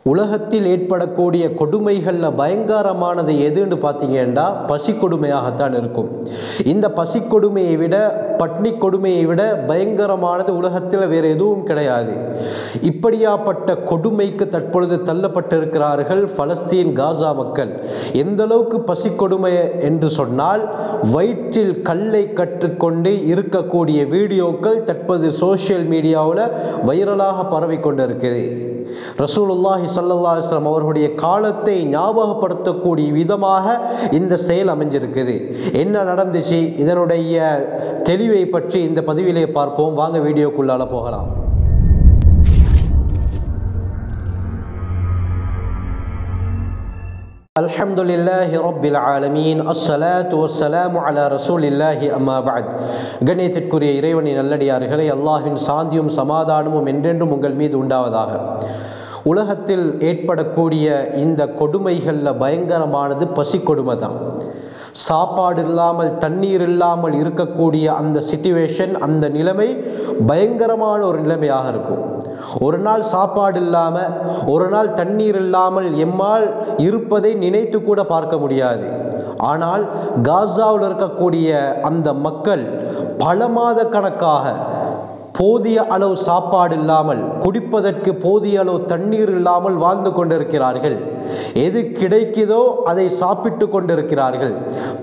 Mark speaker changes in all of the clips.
Speaker 1: உலகத்தில் ஏற்படக்கூடிய கொடுமைகளில் பயங்கரமானது எதுன்னு பார்த்தீங்கன்னா பசி கொடுமையாகத்தான் இருக்கும். இந்த பசி கொடுமையை விட பட்னி கொடுமையை விட பயங்கரமானது உலகத்தில் வேறு எதுவும் கிடையாது. இப்படியாப்பட்ட கொடுமைக்கு தற்பொழுது தள்ளப்பட்டிருக்கிறார்கள் பலஸ்தீன் காசா மக்கள். எந்த அளவுக்கு பசி கொடுமை என்று சொன்னால் வயிற்றில் கல்லை கற்றுக்கொண்டு இருக்கக்கூடிய வீடியோக்கள் தற்போது சோசியல் மீடியாவில் வைரலாக பரவி கொண்டிருக்குது. ரசூலுல்லாஹி ஸல்லல்லாஹு அலைஹி வஸல்லம் அவர்களுடைய காலத்தை ஞாபகப்படுத்தக்கூடிய விதமாக இந்த செயல் அமைஞ்சிருக்குது. என்ன நடந்துச்சு, இதனுடைய தெளிவை பற்றி இந்த பதிவிலே பார்ப்போம். வாங்க வீடியோக்குள்ளால போகலாம். அல்ஹம்துலில்லாஹி ரப்பில் ஆலமீன் அஸ்ஸலாத்து வஸ்ஸலாமு அலா ரசூலில்லாஹி அம்மா பஅத். கண்ணியத்திற்குரிய இறைவனின் நல்லடியார்களே, அல்லாஹ்வின் சாந்தியும் சமாதானமும் என்றென்றும் உங்கள் மீது உண்டாவதாக. உலகத்தில் ஏற்படக்கூடிய இந்த கொடுமைகளில் பயங்கரமானது பசி கொடுமை தான். சாப்பாடு இல்லாமல் தண்ணீர் இல்லாமல் இருக்கக்கூடிய அந்த சிச்சுவேஷன், அந்த நிலைமை பயங்கரமான ஒரு நிலைமையாக இருக்கும். ஒரு நாள் சாப்பாடு இல்லாமல், ஒரு நாள் தண்ணீர் இல்லாமல் எம்மால் இருப்பதை நினைத்து கூட பார்க்க முடியாது. ஆனால் காசாவில் இருக்கக்கூடிய அந்த மக்கள் பல மாத கணக்காக போதிய அளவு சாப்பாடு இல்லாமல், குடிப்பதற்கு போதிய அளவு தண்ணீர் இல்லாமல் வாழ்ந்து கொண்டிருக்கிறார்கள். எது கிடைக்குதோ அதை சாப்பிட்டு கொண்டிருக்கிறார்கள்.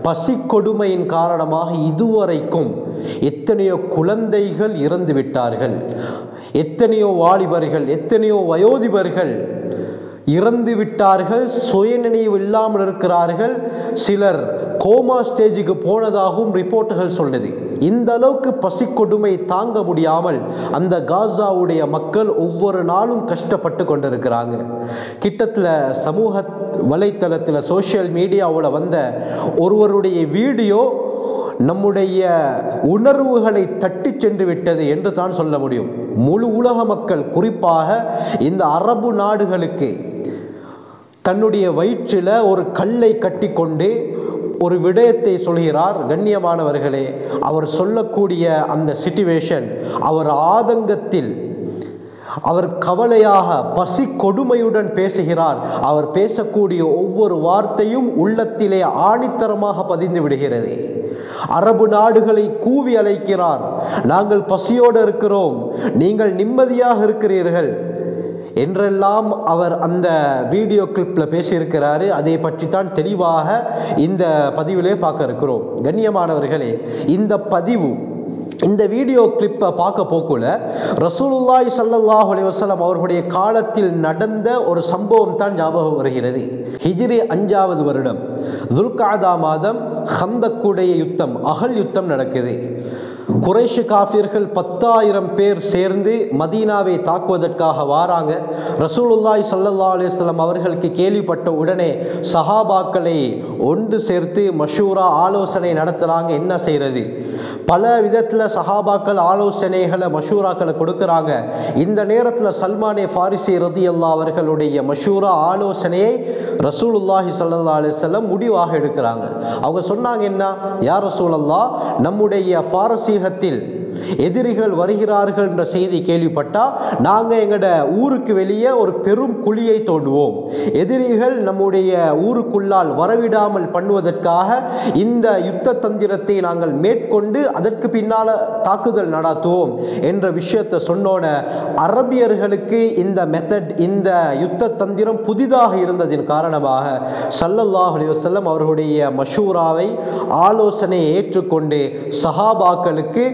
Speaker 1: பசி கொடுமையின் காரணமாக இதுவரைக்கும் எத்தனையோ குழந்தைகள் இறந்து விட்டார்கள், எத்தனையோ வாலிபர்கள், எத்தனையோ வயோதிபர்கள் இறந்து விட்டார்கள், சுயநினைவு இல்லாமல் இருக்கிறார்கள். சிலர் கோமா ஸ்டேஜுக்கு போனதாகவும் ரிப்போர்ட்டுகள் சொல்லுது. இந்த அளவுக்கு பசி கொடுமை தாங்க முடியாமல் அந்த காசாவுடைய மக்கள் ஒவ்வொரு நாளும் கஷ்டப்பட்டு கொண்டிருக்கிறாங்க. கிட்டத்தில் சமூக வலைத்தளத்தில் சோசியல் மீடியாவில் வந்த ஒருவருடைய வீடியோ நம்முடைய உணர்வுகளை தட்டி சென்று விட்டது என்று தான் சொல்ல முடியும். முழு உலக மக்கள், குறிப்பாக இந்த அரபு நாடுகளுக்கு தன்னுடைய வயிற்றில் ஒரு கல்லை கட்டி கொண்டு ஒரு விடயத்தை சொல்கிறார். கண்ணியமானவர்களே, அவர் சொல்லக்கூடிய அந்த சிச்சுவேஷன், அவர் ஆதங்கத்தில், அவர் கவலையாக பசி கொடுமையுடன் பேசுகிறார். அவர் பேசக்கூடிய ஒவ்வொரு வார்த்தையும் உள்ளத்திலே ஆணித்தரமாக பதிந்து விடுகிறது. அரபு நாடுகளை கூவி அழைக்கிறார், நாங்கள் பசியோடு இருக்கிறோம், நீங்கள் நிம்மதியாக இருக்கிறீர்கள் என்றெல்லாம் அவர் அந்த வீடியோ கிளிப்பில் பேசியிருக்கிறாரு. அதை பற்றி தான் தெளிவாக இந்த பதிவிலே பார்க்க இருக்கிறோம். கண்ணியமானவர்களே, இந்த வீடியோ கிளிப்பை பார்க்க போக்குள்ள ரசூலுல்லாஹி ஸல்லல்லாஹு அலைஹி வஸல்லம் அவர்களுடைய காலத்தில் நடந்த ஒரு சம்பவம் தான் ஞாபகம் வருகிறது. ஹிஜ்ரி 5வது வருடம் துல்காதா மாதம் ஹந்தக்குடைய யுத்தம், அகல் யுத்தம் நடக்குது. குறைஷ் காஃபிர்கள் 10,000 பேர் சேர்ந்து மதீனாவை தாக்குவதற்காக வாராங்க. ரசூலுல்லாஹி ஸல்லல்லாஹு அலைஹி வஸல்லம் அவர்களுக்கு கேள்விப்பட்ட உடனே சஹாபாக்களை ஒன்று சேர்த்து மஷூரா ஆலோசனை நடத்துகிறாங்க. என்ன செய்கிறது? பல விதத்தில் சஹாபாக்கள் ஆலோசனைகளை, மஷூராக்களை கொடுக்குறாங்க. இந்த நேரத்தில் சல்மானே ஃபாரிசி ரதியல்லாஹு அவர்களுடைய மஷூரா ஆலோசனையை ரசூலுல்லாஹி ஸல்லல்லாஹு அலைஹி வஸல்லம் முடிவாக எடுக்கிறாங்க. அவங்க சொன்னாங்க, என்ன யா ரசூலல்லாஹ், நம்முடைய பாரசீகத்தில் எதிரிகள் வருகிறார்கள் என்ற செய்தி கேள்விப்பட்டால் நாங்கள் எங்களோட ஊருக்கு வெளியே ஒரு பெரும் குழியை தோண்டுவோம். எதிரிகள் நம்முடைய ஊருக்குள்ளால் வரவிடாமல் பண்ணுவதற்காக இந்த யுத்த தந்திரத்தை நாங்கள் மேற்கொண்டு அதற்கு பின்னால் தாக்குதல் நடத்துவோம் என்ற விஷயத்தை சொன்னோன அரபியர்களுக்கு இந்த மெத்தட், இந்த யுத்த தந்திரம் புதிதாக இருந்ததின் காரணமாக ஸல்லல்லாஹு அலைஹி வஸல்லம் அவர்களுடைய மஷூராவை, ஆலோசனையை ஏற்றுக்கொண்டு சஹாபாக்களுக்கு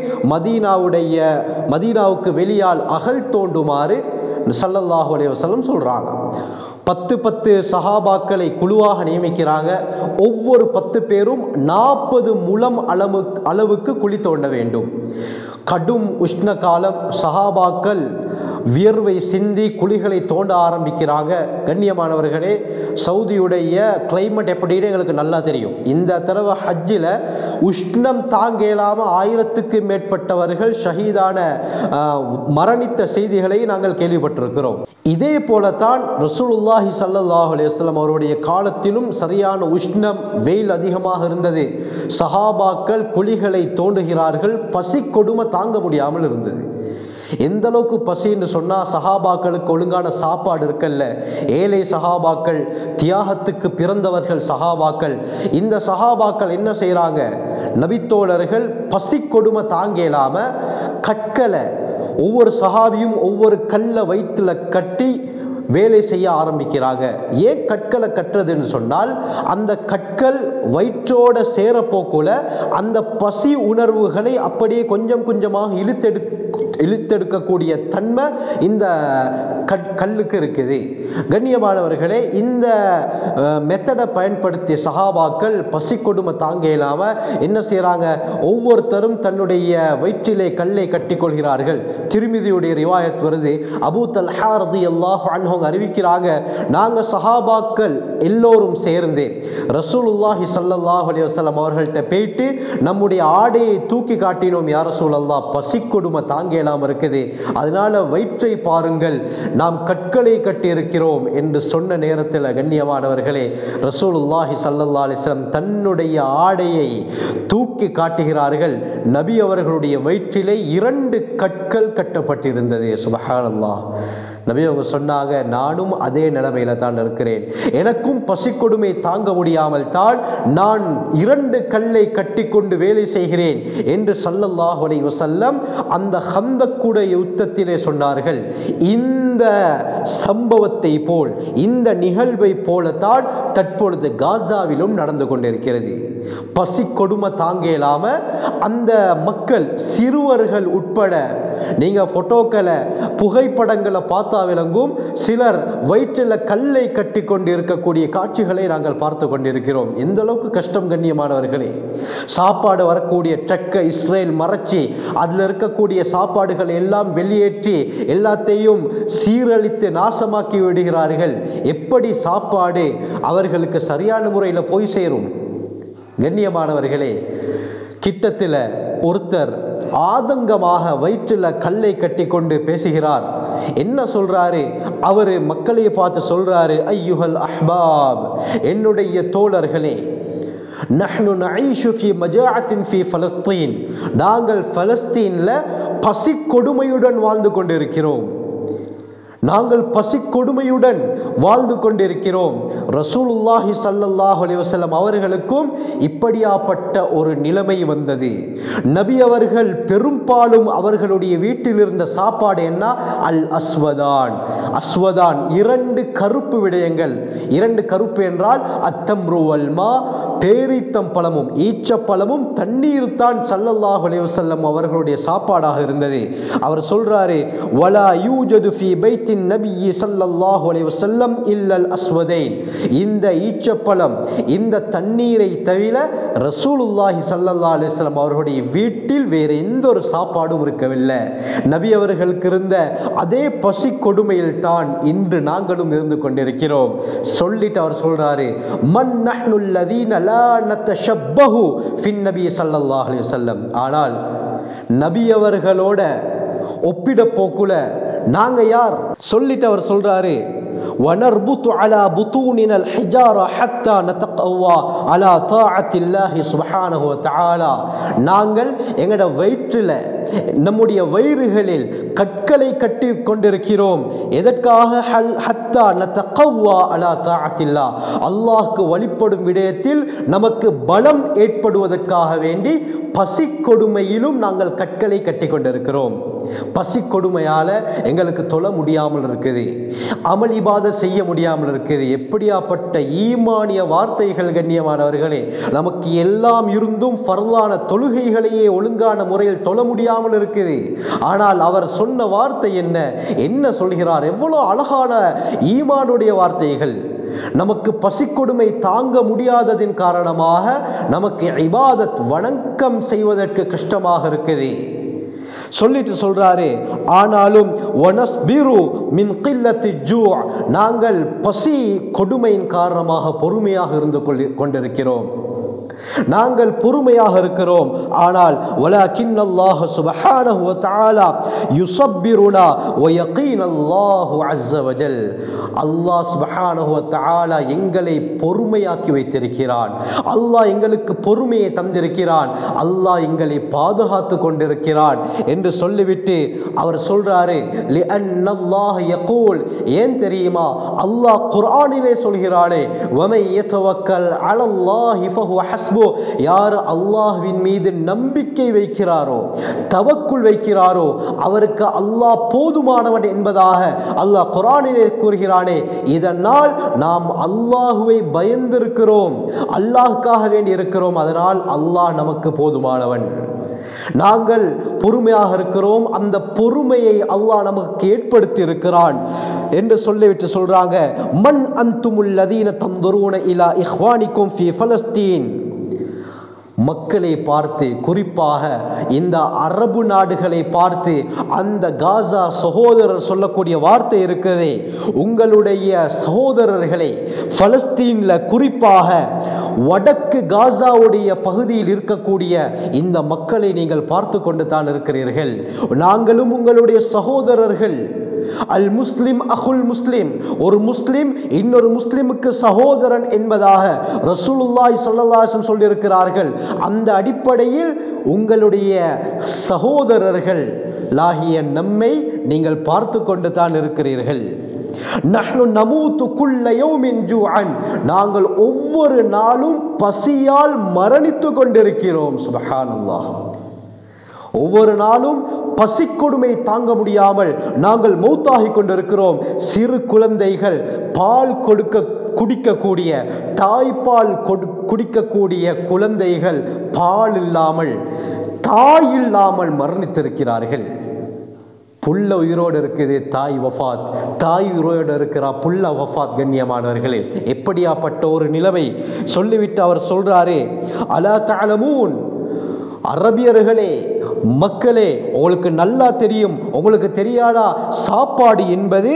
Speaker 1: மதீனாவுக்கு வெளியால் அகல் தோண்டுமாறு ஸல்லல்லாஹு அலைஹி வஸல்லம் சொல்றாங்க. 10 சஹாபாக்களை குழுவாக நியமிக்கிறாங்க. ஒவ்வொரு 10 பேரும் 40 முழம் அளவுக்கு குழி தோண்ட வேண்டும். கடும் உஷ்ண காலம், சஹாபாக்கள் வியர்வை சிந்தி குழிகளை தோண்ட ஆரம்பிக்கிறாங்க. கண்ணியமானவர்களே, சவுதியுடைய கிளைமேட் எப்படின்னு எங்களுக்கு நல்லா தெரியும். இந்த தடவை ஹஜ்ஜில் உஷ்ணம் தாங்க இயலாமல் 1000க்கு மேற்பட்டவர்கள் ஷஹீதான, மரணித்த செய்திகளை நாங்கள் கேள்விப்பட்டிருக்கிறோம். இதே போலத்தான் ரசூலுல்லாஹி ஸல்லல்லாஹு அலைஹி வஸல்லம் அவருடைய காலத்திலும் சரியான உஷ்ணம், வெயில் அதிகமாக இருந்தது. சஹாபாக்கள் குழிகளை தோண்டுகிறார்கள். பசி கொடுமை தாங்க முடியாமல் இருந்தது. எந்த அளவுக்கு பசின்னு சொன்னால் சஹாபாக்களுக்கு ஒழுங்கான சாப்பாடு இருக்கல்ல. ஏழை சஹாபாக்கள், தியாகத்துக்கு பிறந்தவர்கள் சஹாபாக்கள். இந்த சஹாபாக்கள் என்ன செய்கிறாங்க, நபித்தோழர்கள் பசி கொடுமை தாங்க இயலாமல் கற்களை ஒவ்வொரு சஹாபியும் ஒவ்வொரு கல்லை வயிற்றுல கட்டி வேலை செய்ய ஆரம்பிக்கிறாங்க. ஏன் கற்களை கட்டுறதுன்னு சொன்னால், அந்த கற்கள் வயிற்றோட சேரப்போக்குள்ள அந்த பசி உணர்வுகளை அப்படியே கொஞ்சம் கொஞ்சமாக இழுத்தெடுக்கக்கூடிய தன்மை இந்த கல்லுக்கு இருக்குது. கண்ணியமானவர்களே, இந்த மெத்தடை பயன்படுத்திய சஹாபாக்கள் பசி கொடுமை தாங்க இல்லாமல் என்ன செய்கிறாங்க, ஒவ்வொருத்தரும் தன்னுடைய வயிற்றிலே கல்லை கட்டிக்கொள்கிறார்கள். திருமிதியுடைய ரிவாயத் வருது, அபூ தல்ஹா ரலியல்லாஹு அன்ஹு அறிவிக்கிறாங்க, நாங்கள் சஹாபாக்கள் எல்லோரும் சேர்ந்து ரசூலுல்லாஹி ஸல்லல்லாஹு அலைஹி வஸல்லம் அவர்கள்ட்ட போயிட்டு நம்முடைய ஆடையை தூக்கி காட்டினோம். யா ரசூலல்லாஹ், பசி கொடுமை தாங்க இயலாமல் இருக்குது, அதனால வயிற்றை பாருங்கள், நாம் கற்களை கட்டி இருக்கிறோம் என்று சொன்ன நேரத்தில் கண்ணியமானவர்களே, ரசூலுல்லாஹி ஸல்லல்லாஹு அலைஹி வஸல்லம் தன்னுடைய ஆடையை தூக்கி காட்டுகிறார்கள். நபி அவர்களுடைய வயிற்றிலே 2 கற்கள் கட்டப்பட்டிருந்தது. சுப்ஹானல்லாஹ். நபி அவங்க சொன்னாங்க, நானும் அதே நிலைமையில தான் இருக்கிறேன், எனக்கும் பசி கொடுமை தாங்க முடியாமல் தான் நான் 2 கல்லை கட்டி கொண்டு வேலை செய்கிறேன் என்று ஸல்லல்லாஹு அலைஹி வஸல்லம் அந்த ஹந்தக்குடைய யுத்தத்திலே சொன்னார்கள். இந்த சம்பவத்தை போல், இந்த நிகழ்வை போலத்தான் தற்பொழுது காசாவிலும் நடந்து கொண்டிருக்கிறது. பசி கொடுமை தாங்க இயலாம அந்த மக்கள், சிறுவர்கள் உட்பட, நீங்க போட்டோக்களை புகைப்படங்களை பார்த்தா விளங்கும், சிலர் வயிற்றில் கல்லை கட்டி கொண்டு இருக்கக்கூடிய காட்சிகளை நாங்கள் பார்த்து கொண்டிருக்கிறோம். எந்த அளவுக்கு கஷ்டம் கண்ணியமானவர்களே. சாப்பாடு வரக்கூடிய ட்ரக்கை இஸ்ரேல் மறைச்சி அதில் இருக்கக்கூடிய சாப்பாடுகள் எல்லாம் வெளியேற்றி எல்லாத்தையும் சீரழித்து நாசமாக்கி விடுகிறார்கள். எப்படி சாப்பாடு அவர்களுக்கு சரியான முறையில் போய் சேரும்? கண்ணியமானவர்களே, கிட்டத்தில் ஒருத்தர் ஆதங்கமாக வயிற்றில் கல்லை கட்டி கொண்டு பேசுகிறார். என்ன சொல்றாரு? அவரு மக்களை பார்த்து சொல்றாரு, ஐயுஹல் அஹ்பாப், என்னுடைய தோழர்களே, நஹ்னு நஈஷு ஃபீ மஜாஅத்தின் ஃபீ ஃபலஸ்தீன், நாங்கள் பலஸ்தீன்ல பசி கொடுமையுடன் வாழ்ந்து கொண்டிருக்கிறோம், நாங்கள் பசி கொடுமையுடன் வாழ்ந்து கொண்டிருக்கிறோம். ரசூலுல்லாஹி ஸல்லல்லாஹு அலைஹி வஸல்லம் அவர்களுக்கும் இப்படியாப்பட்ட ஒரு நிலைமை வந்தது. நபி அவர்கள் பெரும்பாலும் அவர்களுடைய வீட்டில் இருந்த சாப்பாடு என்ன? அல் அஸ்வதான். அஸ்வதான் 2 கருப்பு விடயங்கள். 2 கருப்பு என்றால் அத்தம்ரு வல் மா, பேரித்தம் பழமும் ஈச்சப்பழமும் தண்ணீர் தான் ஸல்லல்லாஹு அலைஹி வஸல்லம் அவர்களுடைய சாப்பாடாக இருந்தது. அவர் சொல்றாரு, வலா யூஜது ஃபீ பைத் நபி ஸல்லல்லாஹு அலைஹி வஸல்லம் இல்லல் அஸ்வதைன், இந்த ஈச்சப்பழம் இந்த தண்ணீரை தவிர ரசூலுல்லாஹி ஸல்லல்லாஹு அலைஹி வஸல்லம் அவர்களுடைய வீட்டில் வேறு எந்த ஒரு சாப்பாடும் இருக்கவில்லை. நபி அவர்களுக்கு இருந்த அதே பசி கொடுமையில் தான் இன்று நாங்களும் இருந்து கொண்டிருக்கிறோம். சொல்லிட்டு அவர் சொல்றாரு, மன் நஹ்னுல் லதீன லா நதஷப்பஹு ஃபின் நபி ஸல்லல்லாஹு அலைஹி வஸல்லம், ஆனால் நபி அவர்களோட ஒப்பிட போக்குல நாங்க யார்? சொல்லிட்டு அவர் சொல்றாரு, வனர்புத்து அலா புத்தூனின அல் ஹிஜாரா ஹத்தா நதகவ்வா அலா தாஅத்தில்லாஹி சுப்ஹானஹு வ தஆலா, நாங்கள் எங்கட வயிற்றில், நம்முடைய வயிறுகளில் கற்களை கட்டி கொண்டிருக்கிறோம். எதற்காக? ஹத்தா நதகவ்வா அலா தாஅத்தில்லாஹ், அல்லாஹ்க்கு வழிபடும் விடயத்தில் நமக்கு பலம் ஏற்படுவதற்காக வேண்டி பசி கொடுமையிலும் நாங்கள் கற்களை கட்டி கொண்டிருக்கிறோம். பசி கொடுமையால எங்களுக்கு தொழ முடியாமல் இருக்குது, அமல் இபாதத் செய்ய முடியாமல் இருக்குது. எப்படியாப்பட்ட ஈமானிய வார்த்தைகள் கண்ணியமானவர்களே. நமக்கு எல்லாம் இருந்தும் ஃபர்லான தொழுகைகளையே ஒழுங்கான முறையில் தொழ முடியாமல் இருக்குது. ஆனால் அவர் சொன்ன வார்த்தை என்ன சொல்கிறார்? எவ்வளவு அழகான ஈமானுடைய வார்த்தைகள். நமக்கு பசி கொடுமை தாங்க முடியாததின் காரணமாக நமக்கு இபாதத் வணக்கம் செய்வதற்கு கஷ்டமாக இருக்குது. சொல்லிட்டு சொல்றாரு, ஆனாலும் வனஸ்பிரு மின் கில்லத்தி ஜூ, நாங்கள் பசி கொடுமையின் காரணமாக பொறுமையாக இருந்து கொண்டிருக்கிறோம். நாங்கள் பொறுமையாக இருக்கிறோம். ஆனால் வலக்கின்னல்லாஹு சுப்ஹானஹு வ தஆலா யுஸப்பிருனா வ யகீனல்லாஹு அஸ்ஸ வஜல். அல்லாஹ் சுப்ஹானஹு வ தஆலா எங்களை பொறுமையாக்கி வைத்திருக்கிறான். அல்லாஹ் எங்களுக்கு பொறுமையை தந்திருக்கிறான். அல்லாஹ் எங்களை பாதுகாத்து கொண்டிருக்கிறான் என்று சொல்லிவிட்டு அவர் சொல்றாரு, லிஅன்னல்லாஹ் யகூல், ஏன் தெரியுமா? அல்லாஹ் குர்ஆனிலே சொல்கிறானே, வமை யதவக்கல் அலல்லாஹி ஃபஹுவ ஹஸ்பு, யார் அல்லாஹ்வின் மீது நம்பிக்கை வைக்கிறாரோ, தவக்குல் வைக்கிறாரோ, அவருக்கு அல்லாஹ் போதுமானவன் என்பதாக அல்லாஹ் குர்ஆனிலே கூறுகிறானே. இதனால் நாம் அல்லாஹ்வை பயந்திருக்கிறோம், அல்லாஹ்வுக்காக வேண்டி இருக்கிறோம். அதனால் அல்லாஹ் நமக்கு போதுமானவன். நாங்கள் பொறுமையாக இருக்கிறோம், அந்த பொறுமையை அல்லாஹ் நமக்கு ஏற்படுத்தி இருக்கிறான் என்று சொல்லிவிட்டு சொல்றாங்க, மன் அன்துமுல் லதீன தம்துரூன இலா இஹ்வானிக்கும் ஃபீ ஃபலஸ்தீன். மக்களை பார்த்து, குறிப்பாக இந்த அரபு நாடுகளை பார்த்து அந்த காசா சகோதரர் சொல்லக்கூடிய வார்த்தை இருக்கிறதே, உங்களுடைய சகோதரர்களை பலஸ்தீனில் குறிப்பாக வடக்கு காசாவுடைய பகுதியில் இருக்கக்கூடிய இந்த மக்களை நீங்கள் பார்த்து கொண்டு தான் இருக்கிறீர்கள். நாங்களும் உங்களுடைய சகோதரர்கள். அல் முஸ்லிம் அஹுல் முஸ்லிம், ஒரு முஸ்லிம் இன்னொரு முஸ்லிமுக்கு சகோதரன் என்பதாக ரசூலுல்லாஹி ஸல்லல்லாஹு அலைஹி வஸல்லம் சொல்லியிருக்கிறார்கள். அந்த அடிப்படையில் உங்களுடைய சகோதரர்கள் லாகிய நம்மை நீங்கள் பார்த்து கொண்டு தான் இருக்கிறீர்கள். நஹ்னு நமூது குல்ல யௌமின் ஜூஅன், நாங்கள் ஒவ்வொரு நாளும் பசியால் மரணித்து கொண்டிருக்கிறோம். சுப்ஹானல்லாஹ். ஒவ்வொரு நாளும் பசிக்கொடுமை தாங்க முடியாமல் நாங்கள் மௌத்தாகி கொண்டிருக்கிறோம். சிறு குழந்தைகள் பால் குடிக்கக்கூடிய, தாய்ப்பால் குடிக்கக்கூடிய குழந்தைகள் பால் இல்லாமல், தாய் இல்லாமல் மரணித்திருக்கிறார்கள். புள்ள உயிரோடு இருக்குது, தாய் வஃபாத். தாய் உயிரோடு இருக்கிறா, புள்ள வஃபாத். கண்ணியமானவர்களே, எப்படியாப்பட்ட ஒரு நிலைமை சொல்லிவிட்டு அவர் சொல்றாரு, அலா தஅலமூன், அரபியர்களே, மக்களே, உங்களுக்கு நல்லா தெரியும், உங்களுக்கு தெரியாதா? சாப்பாடு என்பது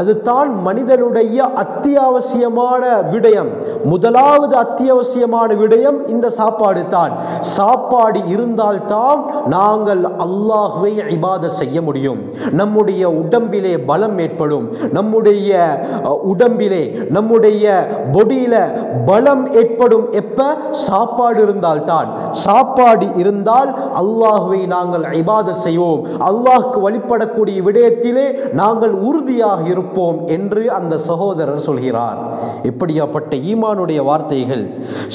Speaker 1: அதுதான் மனிதனுடைய அத்தியாவசியமான விடயம். முதலாவது அத்தியாவசியமான விடயம் இந்த சாப்பாடு தான். சாப்பாடு இருந்தால்தான் நாங்கள் அல்லாஹ்வை இபாதத் செய்ய முடியும். நம்முடைய உடம்பிலே பலம் ஏற்படும், நம்முடைய உடம்பிலே, நம்முடைய பொடியில பலம் ஏற்படும். எப்ப? சாப்பாடு இருந்தால்தான். சாப்பாடு இருந்தால் அல்லாஹ்வை நாங்கள் இபாதத் செய்வோம், அல்லாஹ்க்கு வழிபடக்கூடிய விடயத்திலே நாங்கள் உறுதியாக இருப்போம் என்று அந்த சகோதரர் சொல்கிறார். இப்படியாப்பட்ட ஈமானுடைய வார்த்தைகள்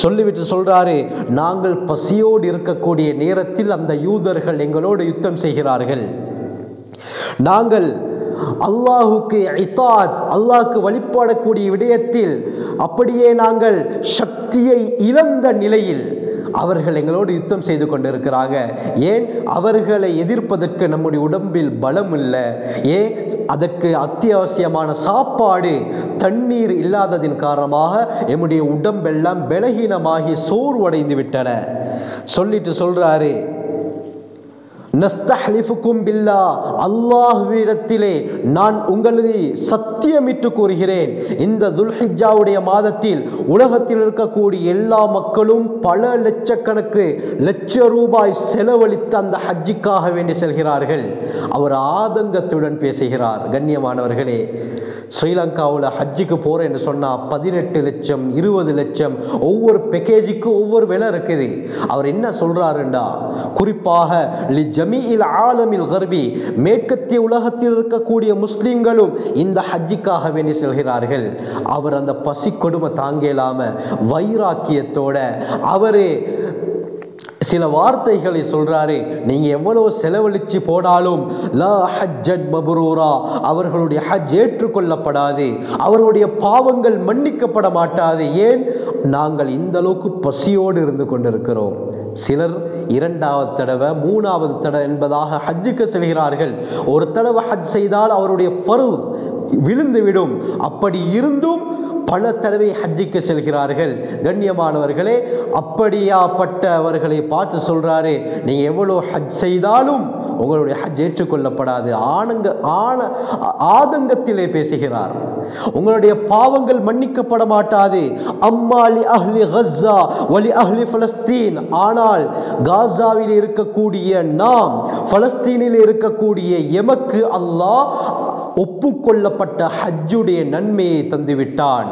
Speaker 1: சொல்லிவிட்டு சொல்றாரு, நாங்கள் பசியோடு இருக்கக்கூடிய நேரத்தில் அந்த யூதர்கள் எங்களோடு யுத்தம் செய்கிறார்கள். நாங்கள் அல்லாஹுக்கு இத்தாத், அல்லாஹ்க்கு வழிபடக்கூடிய விடயத்தில் அப்படியே நாங்கள் சக்தியை இழந்த நிலையில் அவர்கள் எங்களோடு யுத்தம் செய்து கொண்டிருக்கிறாங்க. ஏன்? அவர்களை எதிர்ப்பதற்கு நம்முடைய உடம்பில் பலம் இல்லை. ஏன்? அதற்கு அத்தியாவசியமான சாப்பாடு, தண்ணீர் இல்லாததின் காரணமாக எம்முடைய உடம்பெல்லாம் பலகீனமாகி சோர்வடைந்து விட்டன. சொல்லிட்டு சொல்றாரு, நஸ்தஹ்லிஃபுக்கும் பில்லா, அல்லாஹ்விடத்திலே நான் உங்களை சத்தியமிட்டு கூறுகிறேன், இந்த துல்ஹிஜ்ஜாவுடைய மாதத்தில் உலகத்தில் இருக்கக்கூடிய எல்லா மக்களும் பல லட்சக்கணக்கு லட்ச ரூபாய் செலவழித்து அந்த ஹஜ்ஜுக்காக வேண்டி செல்கிறார்கள். அவர் ஆதங்கத்துடன் பேசுகிறார். கண்ணியமானவர்களே, ஸ்ரீலங்காவில் ஹஜ்ஜுக்கு போகிறேன்னு சொன்னால் 18 லட்சம் 20 லட்சம், ஒவ்வொரு பேக்கேஜுக்கு ஒவ்வொரு விலை இருக்குது. அவர் என்ன சொல்கிறாருண்டா, குறிப்பாக ஜமீஇல் ஆலமில் கர்பி, மேற்கத்திய உலகத்தில் இருக்கக்கூடிய முஸ்லிம்களும் இந்த ஹஜ்ஜுக்காக வேண்டி செல்கிறார்கள். அவர் அந்த பசி கொடுமை தாங்கலாம வைராக்கியத்தோட அவரு சில வார்த்தைகளை சொல்றாரு. நீங்க எவ்வளவு செலவழிச்சு போனாலும் லா ஹஜ்ஜத் மப்ரூரா, அவர்களுடைய ஹஜ் ஏற்றுக்கொள்ளப்படாது, அவர்களுடைய பாவங்கள் மன்னிக்கப்பட மாட்டாது. ஏன்? நாங்கள் இந்த அளவுக்கு பசியோடு இருந்து கொண்டிருக்கிறோம். சிலர் 2வது தடவை 3வது தடவை என்பதாக ஹஜ்ஜுக்கு செல்கிறார்கள். ஒரு தடவை ஹஜ் செய்தால் அவருடைய ஃபர்த் விழுந்துவிடும். அப்படி இருந்தும் பல தடவை ஹஜ்ஜிக்கு செல்கிறார்கள். கண்ணியமானவர்களே, அப்படியாப்பட்டவர்களை பார்த்து சொல்றாரு, நீங்க எவ்வளவு ஹஜ் செய்தாலும் உங்களுடைய ஹஜ் ஏற்றுக்கொள்ளப்படாது. ஆதங்கத்திலே பேசுகிறார். உங்களுடைய பாவங்கள் மன்னிக்கப்பட மாட்டாது. அம்மாலி அஹ்லி கஸா வலி அஹ்லி பலஸ்தீன். ஆனால் காசாவில் இருக்கக்கூடிய நாம், பலஸ்தீனில் இருக்கக்கூடிய எமக்கு அல்லாஹ் ஒப்புக்கொள்ளப்பட்ட ஹஜ்ஜுடைய நன்மையை தந்துவிட்டான்.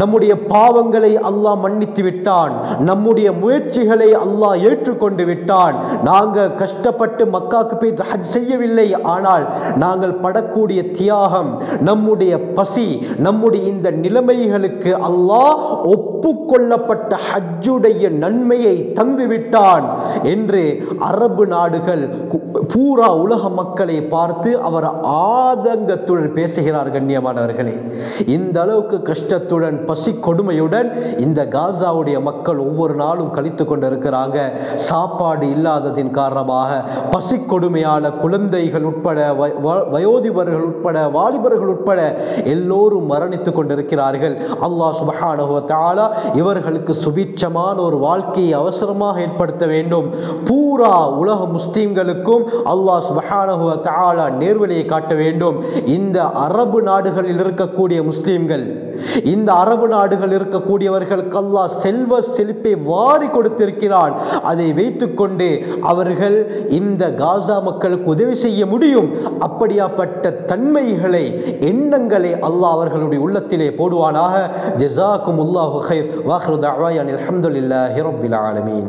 Speaker 1: நம்முடைய பாவங்களை அல்லாஹ் மன்னித்து விட்டான். நம்முடைய முயற்சிகளை அல்லாஹ் ஏற்றுக்கொண்டு விட்டான். நாங்கள் கஷ்டப்பட்டு மக்காவுக்கு போய் ஹஜ் செய்யவில்லை, ஆனால் நாங்கள் படக்கூடிய தியாகம், நம்முடைய பசி, நம்முடைய இந்த நிலைமைகளுக்கு அல்லாஹ் ஒப்புக்கொள்ளப்பட்ட ஹஜ்ஜுடைய நன்மையை தந்துவிட்டான் என்று அரபு நாடுகள் பூரா உலக மக்களை பார்த்து அவர் ஆதங்கத்துடன் பேசுகிறார். கண்ணியமானவர்களே, இந்த அளவுக்கு கஷ்டத்துடன் பசி கொடுமையுடன் இந்த காசாவுடைய மக்கள் ஒவ்வொரு நாளும் கழித்து கொண்டிருக்கிறாங்க. சாப்பாடு இல்லாததின் காரணமாக பசி கொடுமையால குழந்தைகள் உட்பட, வயோதிபர்கள் உட்பட, வாலிபர்கள் உட்பட எல்லோரும் மரணித்து கொண்டிருக்கிறார்கள். அல்லாஹ் சுப்ஹானஹு வ தஆலா இவர்களுக்கு சுபிட்சமான ஒரு வாழ்க்கையை அவசரமாக ஏற்படுத்த வேண்டும். பூரா உலக முஸ்லிம்களுக்கும் அல்லாஹ் சுப்ஹானஹு வ தஆலா நேர்வழியை காட்ட வேண்டும். இந்த அரபு நாடுகளில் இருக்கக்கூடிய முஸ்லிம்கள், இந்த அரபு நாடுகள் இருக்கக்கூடியவர்களுக்கு அல்லாஹ் செல்வ செழிப்பை வாரி கொடுத்திருக்கிறான். அதை வைத்துக்கொண்டு அவர்கள் இந்த காசா மக்களுக்கு உதவி செய்ய முடியும். அப்படியாப்பட்ட தன்மைகளை, எண்ணங்களை அல்லாஹ் அவர்களுடைய உள்ளத்திலே போடுவானாக. ஜஸாக்குமுல்லாஹு கைர். வாஹிரு தஅவானா அல்ஹம்துலில்லாஹி ரப்பில் ஆலமீன்.